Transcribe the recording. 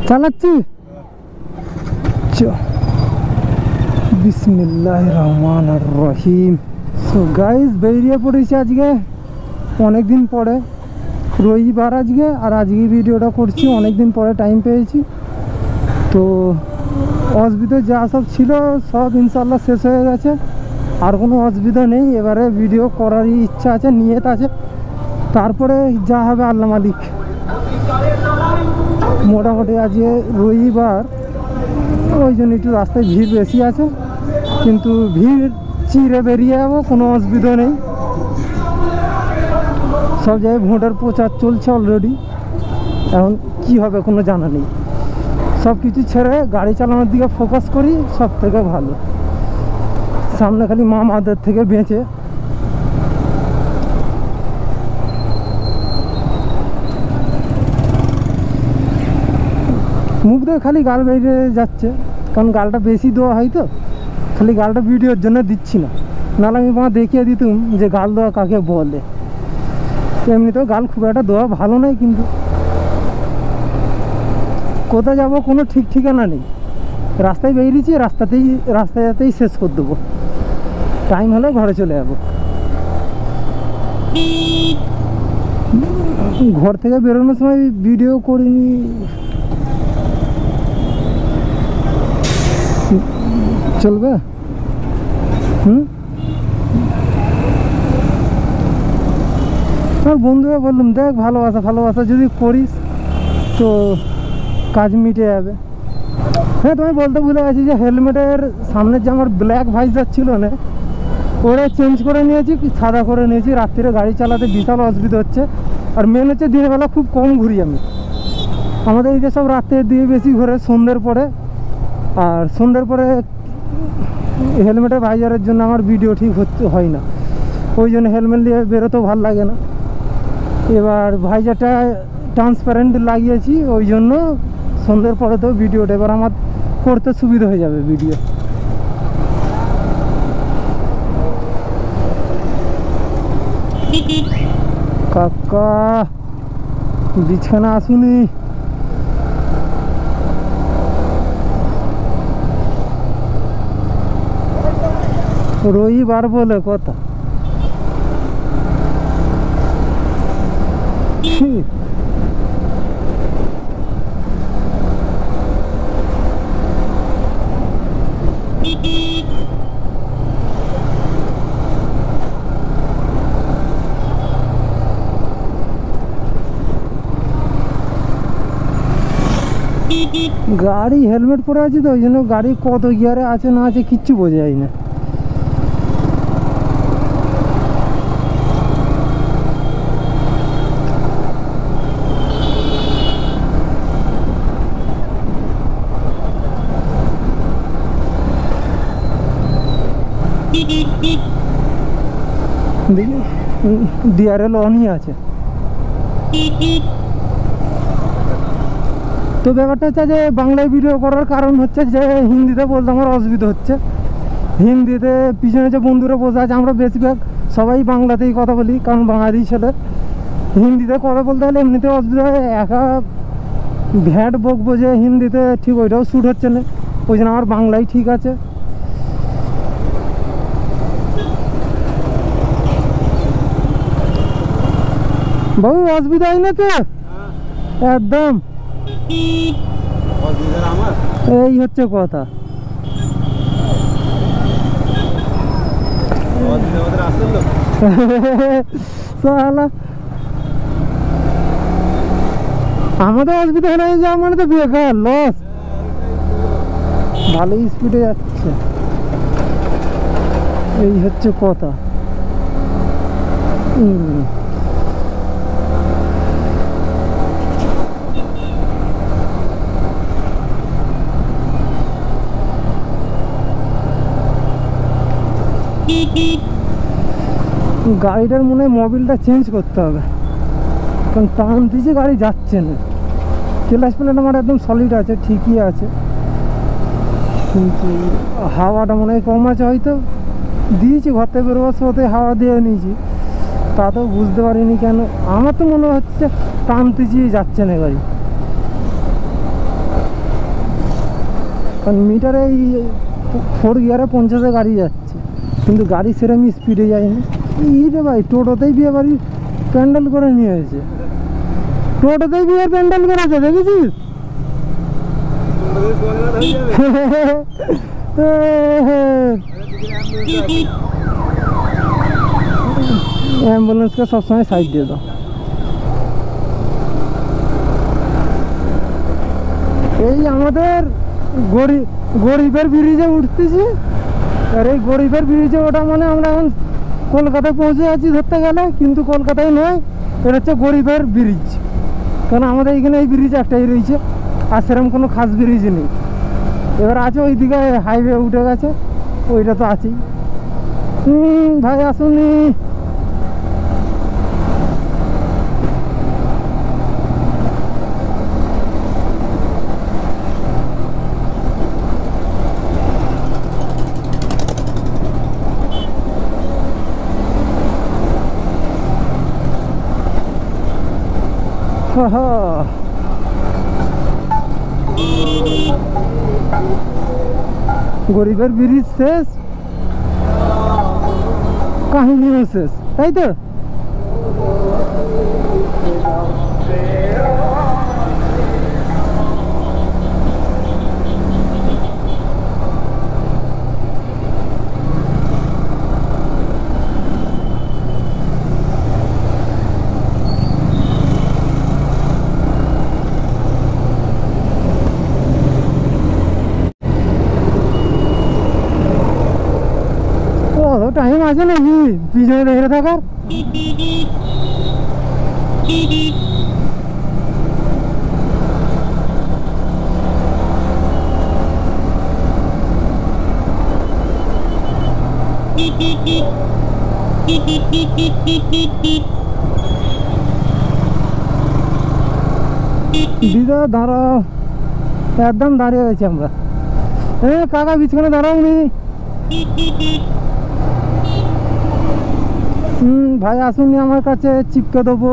চালাচ্ছি। বিসমিল্লাহির রহমানির রহিম। সো গাইস, বেরিয়ে পড়েছি আজকে অনেক দিন পরে, রবিবার আজকে, আর আজকে ভিডিওটা করছি অনেক দিন পরে টাইম পেয়েছি। তো অসুবিধা যা সব ছিল সব ইনশাল্লাহ শেষ হয়ে গেছে, আর কোনো অসুবিধা নেই। এবারে ভিডিও করারই ইচ্ছা আছে, নিয়ত আছে, তারপরে যা হবে আল্লাহ মালিক। মোটামুটি আজকে রবিবার, ওই জন্য একটু রাস্তায় ভিড় বেশি আছে, কিন্তু ভিড় চিরে বেরিয়ে যাবো, কোনো অসুবিধা নেই। সব জায়গায় ভোটের প্রচার চলছে অলরেডি, এখন কি হবে কোনো জানা নেই। সব কিছু ছেড়ে গাড়ি চালানোর দিকে ফোকাস করি, সব থেকে ভালো। সামনে খালি মামাদের থেকে বেঁচে। মুখ দিয়ে খালি গাল বেরিয়ে যাচ্ছে, কারণ গালটা বেশি দেওয়া হয় তো, খালি গালটা ভিডিওর জন্য দিচ্ছি না, নাহলে আমি মা দেখিয়ে দিতুম যে গাল দেওয়া কাকে বলে। এমনিতেও গাল খুব একটা দেওয়া ভালো নয়, কিন্তু কোথায় যাবো কোনো ঠিক ঠিকানা নেই। রাস্তায় বেরিয়েছি, রাস্তাতেই শেষ করে দেবো, টাইম হলে ঘরে চলে যাবো। ঘর থেকে বেরোনোর সময় ভিডিও করিনি, চলবে? আর বন্ধুরা বললাম, দেখ ভালোবাসা যদি করিস তো কাজ মিটে যাবে। হ্যাঁ, তুমি বলতে ভুলে গেছি যে হেলমেটের সামনের যে আমার ব্ল্যাক ভাইজার ছিল না, ওরা চেঞ্জ করে নিয়েছি, সাদা করে নিয়েছি। রাত্রিরে গাড়ি চালাতে বিশাল অসুবিধা হচ্ছে, আর মেন হচ্ছে দিনের বেলা খুব কম ঘুরি আমি। আমাদের এই যে সব রাত্রের দিয়ে বেশি ঘুরে সন্ধ্যের পরে, আর সন্ধ্যের পরে হেলমেটের ভাইজারের জন্য আমার ভিডিও ঠিক হয় না, ওই জন্য হেলমেট দিয়ে বেরোতেও ভালো লাগে না। এবার ভাইজারটা ট্রান্সপারেন্ট লাগিয়েছি, ওই জন্য সন্ধ্যের পরে তো ভিডিওটা এবার আমার করতে সুবিধা হয়ে যাবে ভিডিও। কাকা বিছানা আসুনি, রবিবার বলে কথা। গাড়ি হেলমেট পরে আছে তো, ওই জন্য গাড়ি কত গিয়ারে আছে না আছে কিচ্ছু বোঝা যায় না। ডিআরএল অনই আছে। তো ব্যাপারটা হচ্ছে যে বাংলায় ভিডিও করার কারণ হচ্ছে যে হিন্দিতে বলতে আমার অসুবিধা হচ্ছে। হিন্দিতে পিছনে যে বন্ধুরা বসে আছে, আমরা বেশিরভাগ সবাই বাংলাতেই কথা বলি, কারণ বাঙালি ছেলে। হিন্দিতে কথা বলতে হলে এমনিতে অসুবিধা হয়, একা ভ্যাট বকবো যে হিন্দিতে, ঠিক ওইটাও শ্যুট হচ্ছে না, ওই জন্য আমার বাংলাই ঠিক আছে। বাবু অসুবিধা হয় না তো? একদম এই হচ্ছে কথা। আমাদের অসুবিধা হয়ে যাওয়া মানে তো বেকার লস। ভালোই স্পিডে যাচ্ছে, এই হচ্ছে কথা। গাড়িটার মনে হয় মোবিলটা চেঞ্জ করতে হবে, কারণ টান দিয়েছে গাড়ি যাচ্ছে না। ক্লাচ প্লেট আমার একদম সলিড আছে, ঠিকই আছে, কিন্তু হাওয়াটা মনে হয় কম আছে। হয়তো দিয়েছি ঘর থেকে বেরোবার সময় হাওয়া দিয়ে নিয়েছি, তাতেও বুঝতে পারিনি কেন। আমার তো মনে হচ্ছে টানতেছি যাচ্ছে না গাড়ি। কারণ মিটারে এই 4 গিয়ারে 50-এ গাড়ি যাচ্ছে, কিন্তু গাড়ি সেরকমই স্পিডে যায়নি। রে ভাই, টোটোতেই বিয়ে বাড়ি প্যান্ডেল করে নিয়েছে, টোটোতেই বিয়ে প্যান্ডেল করেছে, দেখেছিস? অ্যাম্বুলেন্সকে সবসময় সাইড দিয়ে দাও। এই আমাদের গরিবের ব্রিজে উঠতেছি, আর এই গরিবের ব্রিজে ওটা মানে আমরা এখন কলকাতায় পৌঁছে যাচ্ছি ধরতে গেলে, কিন্তু কলকাতায় নয়, এটা হচ্ছে গরিবের ব্রিজ। কারণ আমাদের এখানে এই ব্রিজ একটাই রয়েছে, আর সেরকম কোনো খাস ব্রিজ নেই। এবার আছে ওইদিকে হাইওয়ে উঠে গেছে, ওইটা তো আছেই। ভাই আসুনি, গরিবের ব্রিজ শেষ, কাহিনীও শেষ, তাই তো? টাইম আছে নাকি পিছনে দেখে থাকার? দিদা দাঁড়াও, একদম দাঁড়িয়ে গেছি আমরা। কাকা বিছখানে দাঁড়াও নি। ভাই আসুন আমার কাছে, চিপকে দেবো।